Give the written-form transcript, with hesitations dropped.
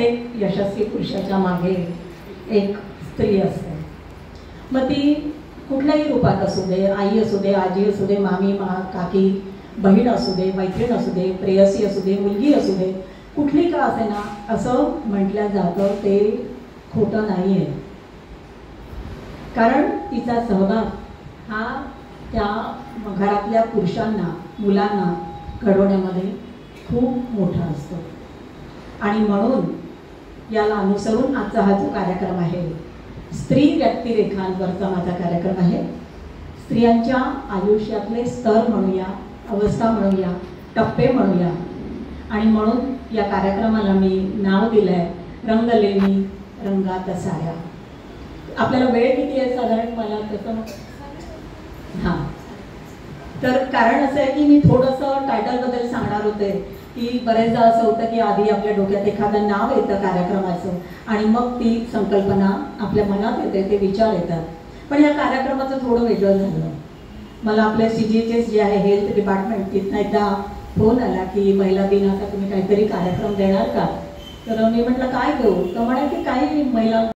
एक यशस्वी पुरुषाच्या मागे एक स्त्री असते. मग ती कुठल्याही रूपात असू दे, आई असू दे, आजी असू दे, मामी, काकी, बहीण असू दे, मैत्रीण असू दे, प्रेयसी असू दे, मुलगी असू दे, कुठली का असे ना, असं म्हटलं जातं ते खोटं नाही आहे. कारण तिचा सहभाग हा त्या घरातल्या पुरुषांना, मुलांना घडवण्यामध्ये खूप मोठा असतो. आणि म्हणून याला अनुसरून आजचा हा जो कार्यक्रम आहे, स्त्री व्यक्तिरेखांवरचा माझा कार्यक्रम आहे. स्त्रियांच्या आयुष्यातले स्तर म्हणूया, अवस्था म्हणूया, टप्पे म्हणूया. आणि म्हणून या कार्यक्रमाला मी नाव दिलं आहे रंगलेली रंगात साऱ्या. आपल्याला वेळ किती आहे साधारण? मला तसं हां, तर कारण असं आहे की मी थोडंसं टायटलबद्दल सांगणार होते की बरेचदा असं होतं की आधी आपल्या डोक्यात एखादं नाव येतं कार्यक्रमाचं आणि मग ती संकल्पना आपल्या मनात येते, ते विचार येतात. पण या कार्यक्रमाचं थोडं वेगळं झालं. मला आपल्या CGHS जे आहे हेल्थ डिपार्टमेंट, तिथनं एकदा फोन आला की महिला दिनाचा तुम्ही काहीतरी कार्यक्रम देणार का? तर मी म्हटलं काय देऊ? तर म्हणे की काही महिला